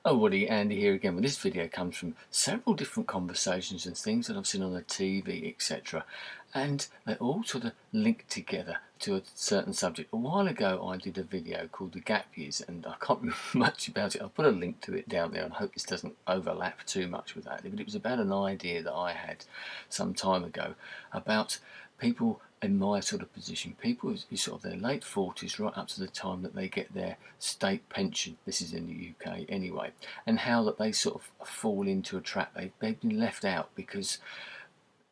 Oh, Woody, Andy here again. Well, this video comes from several different conversations and things that I've seen on the TV, etc. And they all sort of link together to a certain subject. A while ago, I did a video called The Gap Years, and I can't remember much about it. I'll put a link to it down there, and I hope this doesn't overlap too much with that. But it was about an idea that I had some time ago about people in my sort of position, people who sort of their late 40s right up to the time that they get their state pension, this is in the UK anyway, and how that they sort of fall into a trap. They've been left out because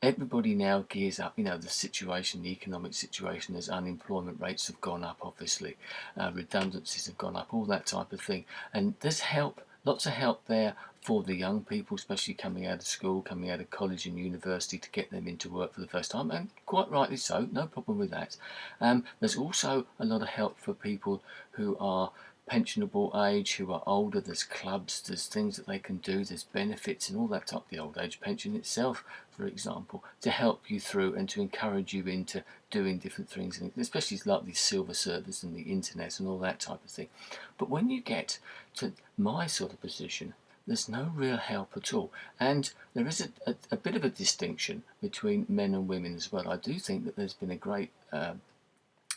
everybody now gears up, the situation, the economic situation, as unemployment rates have gone up, obviously, redundancies have gone up, all that type of thing. And there's help, lots of help there for the young people, especially coming out of school, coming out of college and university, to get them into work for the first time, and quite rightly so, no problem with that. There's also a lot of help for people who are pensionable age, who are older. There's clubs, there's things that they can do, there's benefits and all that type. The old age pension itself, for example, to help you through and to encourage you into doing different things, and especially like these silver servers and the internet and all that type of thing. But when you get to my sort of position, there's no real help at all, and there is a bit of a distinction between men and women as well. I do think that there's been a great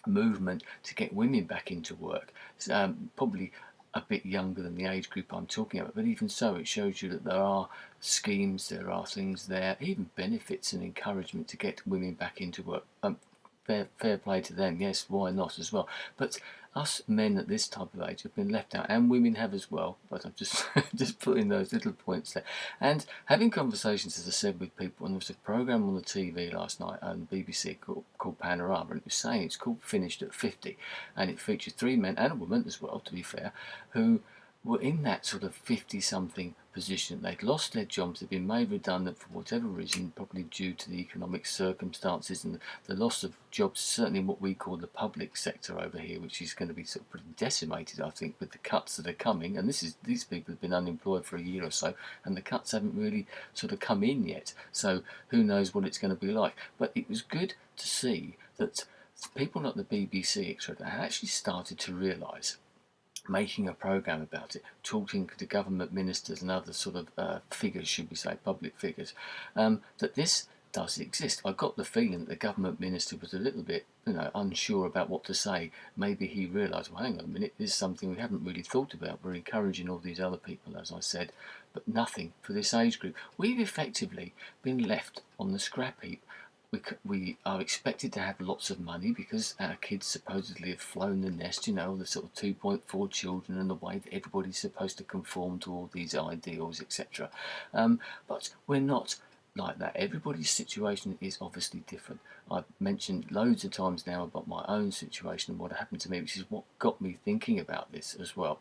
movement to get women back into work, probably a bit younger than the age group I'm talking about, but even so, it shows you that there are schemes, there are things there, even benefits and encouragement to get women back into work. Fair play to them, yes, why not as well. But us men at this type of age have been left out, and women have as well, but I'm just just putting those little points there. And having conversations, as I said, with people, and there was a programme on the TV last night on BBC called Panorama, and it was saying it's called Finished at 50, and it featured 3 men and a woman as well, to be fair, who were in that sort of 50-something position. They'd lost their jobs, they'd been made redundant for whatever reason, probably due to the economic circumstances and the loss of jobs, certainly in what we call the public sector over here, which is going to be sort of pretty decimated, I think, with the cuts that are coming. And these people have been unemployed for a year or so, and the cuts haven't really sort of come in yet. So who knows what it's going to be like. But it was good to see that people like the BBC, etc., actually started to realise, making a programme about it, talking to government ministers and other sort of figures, should we say, public figures, that this does exist. I got the feeling that the government minister was a little bit, unsure about what to say. Maybe he realised, well, hang on a minute, this is something we haven't really thought about. We're encouraging all these other people, as I said, but nothing for this age group. We've effectively been left on the scrap heap. We are expected to have lots of money because our kids supposedly have flown the nest, the sort of 2.4 children, and the way that everybody's supposed to conform to all these ideals, etc. But we're not like that. Everybody's situation is obviously different. I've mentioned loads of times now about my own situation and what happened to me, which is what got me thinking about this as well.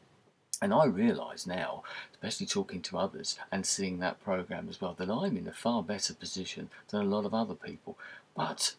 And I realise now, especially talking to others and seeing that programme as well, that I'm in a far better position than a lot of other people. But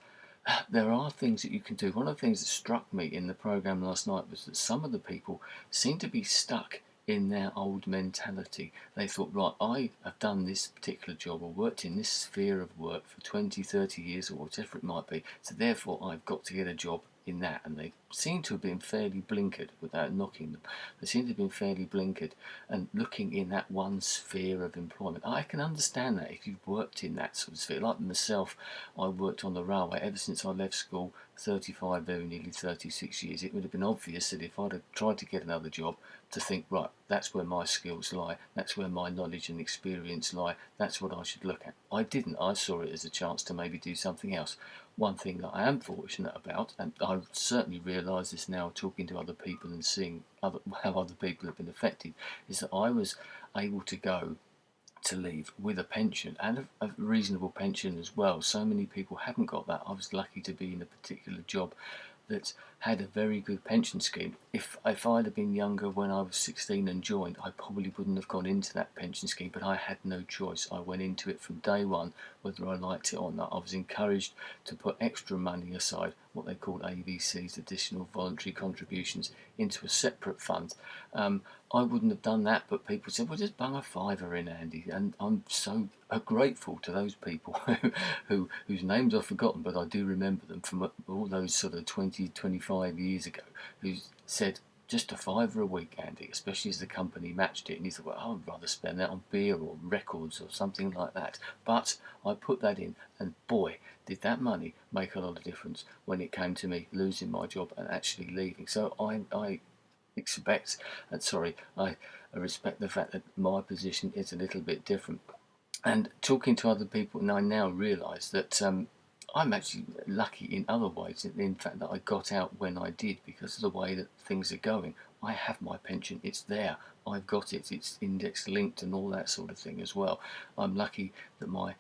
there are things that you can do. One of the things that struck me in the programme last night was that some of the people seem to be stuck in their old mentality. They thought, right, I have done this particular job or worked in this sphere of work for 20, 30 years or whatever it might be, so therefore I've got to get a job in that. And they seem to have been fairly blinkered, without knocking them. They seem to have been fairly blinkered and looking in that one sphere of employment. I can understand that if you've worked in that sort of sphere. Like myself, I worked on the railway ever since I left school, 35, very nearly 36 years. It would have been obvious that if I'd have tried to get another job, to think, right, that's where my skills lie, that's where my knowledge and experience lie, that's what I should look at. I didn't. I saw it as a chance to maybe do something else. One thing that I am fortunate about, and I certainly realise this now talking to other people and seeing how other people have been affected, is that I was able to leave with a pension, and a reasonable pension as well. So many people haven't got that. I was lucky to be in a particular job that had a very good pension scheme. If I'd have been younger when I was 16 and joined, I probably wouldn't have gone into that pension scheme, but I had no choice. I went into it from day one, whether I liked it or not. I was encouraged to put extra money aside, what they called AVCs, additional voluntary contributions, into a separate fund. I wouldn't have done that, but people said, well, just bung a fiver in, Andy. And I'm so grateful to those people whose names I've forgotten, but I do remember them from all those sort of 20, 25 years ago, who said, just a fiver a week, Andy, especially as the company matched it. And he thought, well, I'd rather spend that on beer or records or something like that. But I put that in, and boy, did that money make a lot of difference when it came to me losing my job and actually leaving. So I expect, I respect the fact that my position is a little bit different. And talking to other people, and I now realise that I'm actually lucky in other ways, in fact that I got out when I did because of the way that things are going. I have my pension, it's there, I've got it, it's index linked and all that sort of thing as well. I'm lucky that my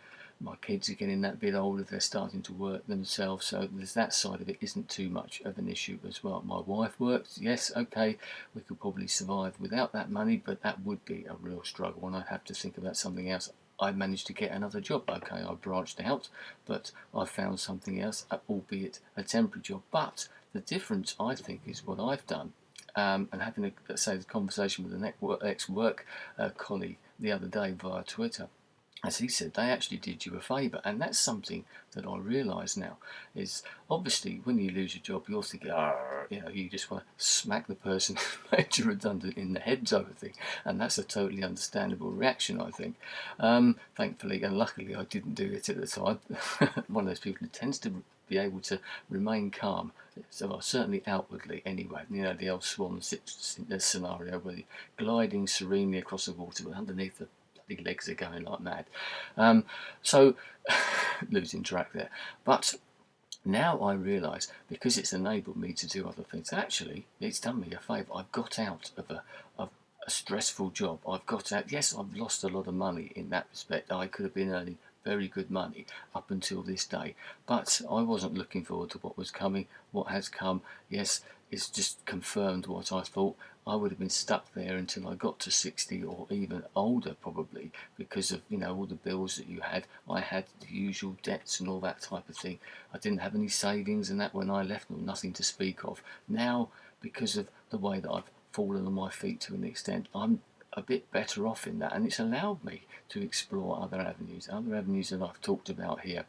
kids are getting that bit older, they're starting to work themselves, so there's that side of it isn't too much of an issue as well. My wife works, yes, okay, we could probably survive without that money, but that would be a real struggle and I'd have to think about something else. I managed to get another job. Okay, I branched out, but I found something else, albeit a temporary job. But the difference, I think, is what I've done. And having a, let's say, the conversation with an ex-work colleague the other day via Twitter, as he said, they actually did you a favour, and that's something that I realise now. Is obviously when you lose your job, you're thinking, you just want to smack the person who made you redundant in the head sort of thing, and that's a totally understandable reaction, I think. Thankfully and luckily, I didn't do it at the time. One of those people who tends to be able to remain calm, so certainly outwardly anyway. You know, the old swan scenario where you're gliding serenely across the water, but underneath the legs are going like mad. So losing track there. But now I realise, because it's enabled me to do other things, actually it's done me a favour. I've got out of a stressful job. I've got out, yes, I've lost a lot of money in that respect. I could have been earning very good money up until this day, but I wasn't looking forward to what was coming. What has come, yes, it's just confirmed what I thought. I would have been stuck there until I got to 60 or even older, probably, because of, you know, all the bills that you had. I had the usual debts and all that type of thing. I didn't have any savings and that when I left, nothing to speak of. Now, because of the way that I've fallen on my feet to an extent, I'm a bit better off in that, and it's allowed me to explore other avenues that I've talked about here,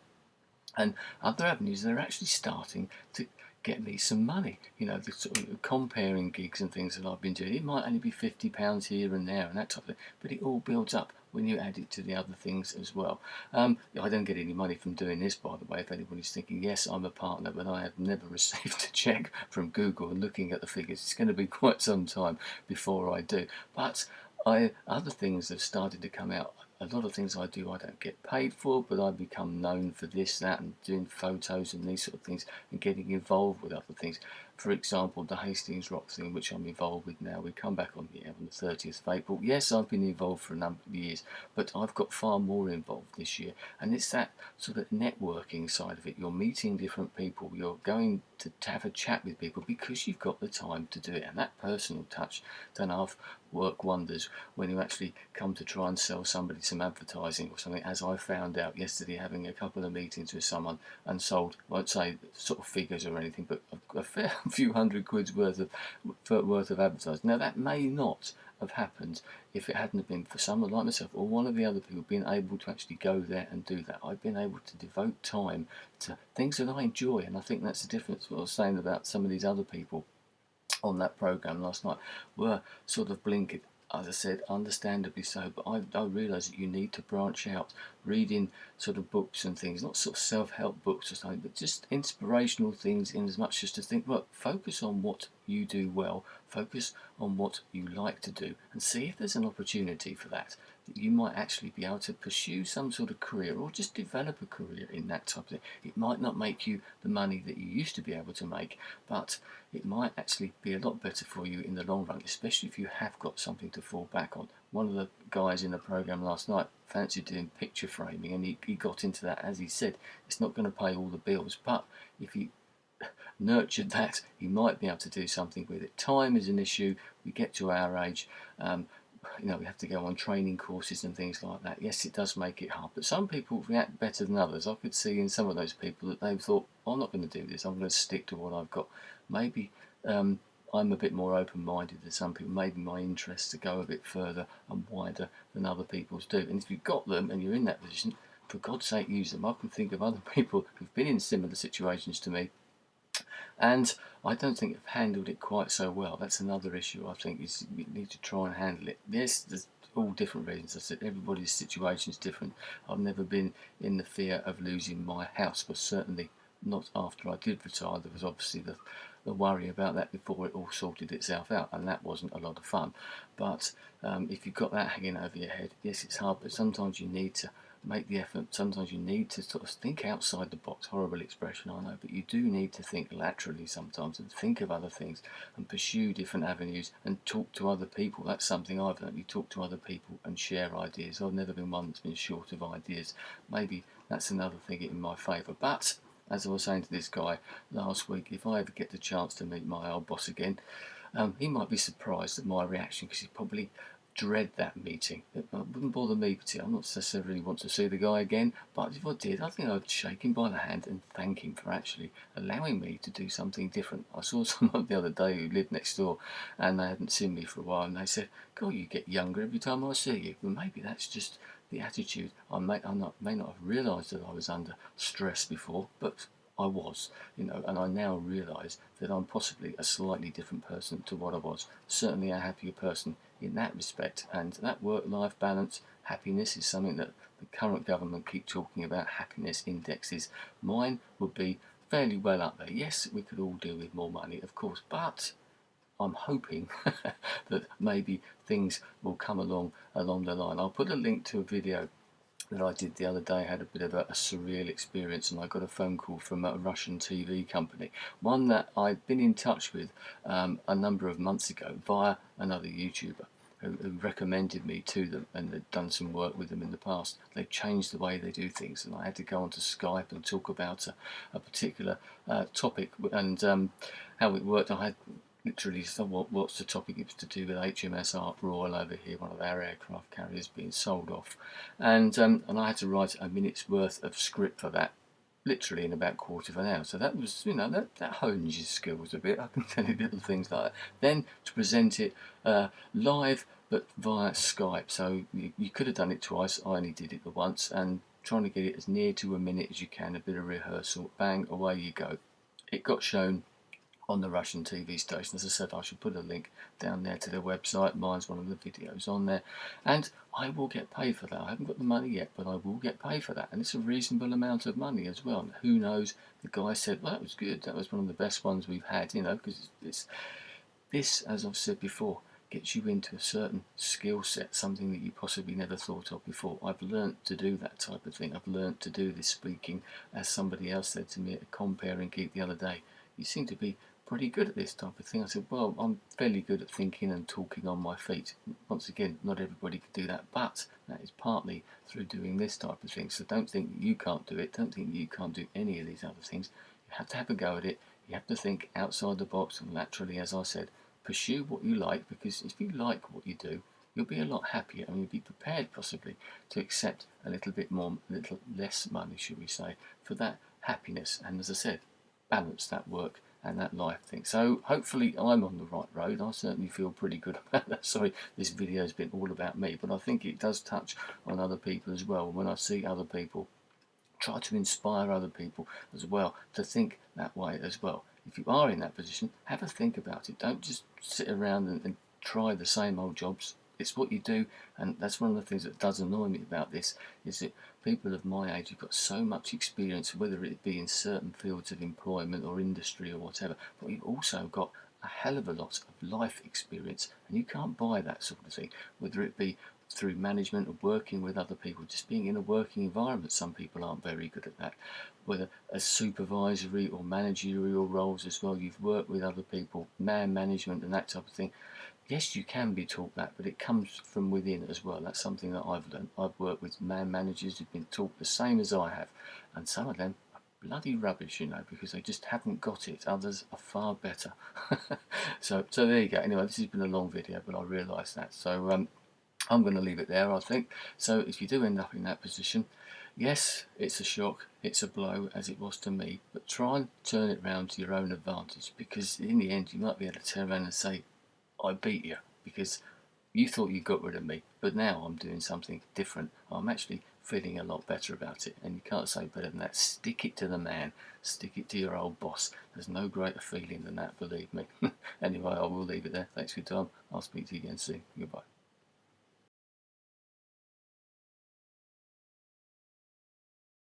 and other avenues that are actually starting to get me some money. You know, the sort of comparing gigs and things that I've been doing. It might only be £50 here and there and that type of thing, but it all builds up when you add it to the other things as well. I don't get any money from doing this, by the way, if anybody's thinking. Yes, I'm a partner, but I have never received a cheque from Google, and looking at the figures, it's going to be quite some time before I do. But other things have started to come out. A lot of things I do I don't get paid for, but I become known for this, that, and doing photos and these sort of things, and getting involved with other things. For example, the Hastings Rock thing, which I'm involved with now, we come back on the air on the 30th of April. Yes, I've been involved for a number of years, but I've got far more involved this year, and it's that sort of networking side of it. You're meeting different people, you're going to have a chat with people because you've got the time to do it, and that personal touch don't half work wonders when you actually come to try and sell somebody some advertising or something, as I found out yesterday having a couple of meetings with someone, and sold, I won't say sort of figures or anything, but a fair few £100 worth of advertising. Now that may not have happened if it hadn't been for someone like myself or one of the other people being able to actually go there and do that. I've been able to devote time to things that I enjoy, and I think that's the difference. What I was saying about some of these other people on that programme last night were sort of blinkered, as I said, understandably so, but I realise that you need to branch out, reading sort of books and things, not sort of self-help books or something, but just inspirational things, in as much as to think, look, focus on what you do well, focus on what you like to do, and see if there's an opportunity for that you might actually be able to pursue some sort of career, or just develop a career in that type of thing. It might not make you the money that you used to be able to make, but it might actually be a lot better for you in the long run, especially if you have got something to fall back on. One of the guys in the programme last night fancied doing picture framing, and he got into that. As he said, it's not going to pay all the bills, but if he nurtured that, he might be able to do something with it. Time is an issue. We get to our age, we have to go on training courses and things like that. Yes, it does make it hard, but some people react better than others. I could see in some of those people that they've thought, I'm not going to do this, I'm going to stick to what I've got. Maybe I'm a bit more open-minded than some people. Maybe my interests to go a bit further and wider than other people's do. And if you've got them and you're in that position, for God's sake, use them. I can think of other people who've been in similar situations to me, And I don't think I've handled it quite so well. That's another issue, I think, is you need to try and handle it. Yes, there's all different reasons. I said everybody's situation is different. I've never been in the fear of losing my house, but certainly not after I did retire. There was obviously the worry about that before it all sorted itself out, and that wasn't a lot of fun. But if you've got that hanging over your head, yes, it's hard, but sometimes you need to make the effort. Sometimes you need to sort of think outside the box. Horrible expression, I know, but you do need to think laterally sometimes and think of other things and pursue different avenues and talk to other people. That's something I've learned. You talk to other people and share ideas. I've never been one that's been short of ideas. Maybe that's another thing in my favour. But as I was saying to this guy last week, if I ever get the chance to meet my old boss again, he might be surprised at my reaction, because he probably dread that meeting. It wouldn't bother me particularly. I'm not necessarily want to see the guy again, but if I did, I think I'd shake him by the hand and thank him for actually allowing me to do something different. I saw someone the other day who lived next door, and they hadn't seen me for a while, and they said, "God, you get younger every time I see you." Well, maybe that's just the attitude. I may not have realised that I was under stress before, but I was, and I now realise that I'm possibly a slightly different person to what I was. Certainly a happier person in that respect, and that work-life balance, happiness, is something that the current government keep talking about. Happiness indexes. Mine would be fairly well up there. Yes, we could all do with more money, of course, but I'm hoping that maybe things will come along the line. I'll put a link to a video that I did the other day. I had a bit of a surreal experience, and I got a phone call from a Russian TV company, one that I'd been in touch with a number of months ago via another YouTuber who recommended me to them, and had done some work with them in the past. They've changed the way they do things, and I had to go onto Skype and talk about a particular topic and how it worked. I had literally, so what's the topic? It was to do with HMS Ark Royal over here, one of our aircraft carriers being sold off, and I had to write a minute's worth of script for that, literally in about a quarter of an hour. So that was, that hones your skills a bit. I can tell you little things like that. Then to present it live, but via Skype. So you could have done it twice. I only did it the once, and trying to get it as near to a minute as you can, a bit of rehearsal, bang, away you go. It got shown on the Russian TV station. As I said, I should put a link down there to their website. Mine's one of the videos on there, and I will get paid for that. I haven't got the money yet, but I will get paid for that, and it's a reasonable amount of money as well. And who knows? The guy said, "Well, that was good. That was one of the best ones we've had." Because this, as I've said before, gets you into a certain skill set, something that you possibly never thought of before. I've learnt to do that type of thing. I've learnt to do this speaking. As somebody else said to me at a Compare and Geek the other day, "You seem to be pretty good at this type of thing." I said, "Well, I'm fairly good at thinking and talking on my feet." Once again, not everybody can do that, but that is partly through doing this type of thing. So don't think you can't do it. Don't think you can't do any of these other things. You have to have a go at it. You have to think outside the box and laterally, as I said. Pursue what you like, because if you like what you do, you'll be a lot happier, and you'll be prepared possibly to accept a little bit more, a little less money, should we say, for that happiness. And as I said, balance that work and that life thing. So hopefully I'm on the right road. I certainly feel pretty good about that. Sorry, this video has been all about me, but I think it does touch on other people as well. When I see other people, try to inspire other people as well to think that way as well. If you are in that position, have a think about it. Don't just sit around and try the same old jobs. It's what you do, and that's one of the things that does annoy me about this, is that people of my age have got so much experience, whether it be in certain fields of employment or industry or whatever, but you've also got a hell of a lot of life experience, and you can't buy that sort of thing, whether it be through management or working with other people, just being in a working environment. Some people aren't very good at that, whether as supervisory or managerial roles as well. You've worked with other people, man management and that type of thing. Yes, you can be taught that, but it comes from within as well. That's something that I've learned. I've worked with man managers who've been taught the same as I have, and some of them are bloody rubbish, because they just haven't got it. Others are far better. So there you go. Anyway, this has been a long video, but I realise that. So I'm going to leave it there, I think. So if you do end up in that position, yes, it's a shock, it's a blow, as it was to me, but try and turn it round to your own advantage, because in the end you might be able to turn around and say, "I beat you," because You thought you got rid of me, but now I'm doing something different. I'm actually feeling a lot better about it, and you can't say better than that. Stick it to the man. Stick it to your old boss. There's no greater feeling than that, believe me. Anyway, I will leave it there. Thanks for your time. I'll speak to you again soon. Goodbye.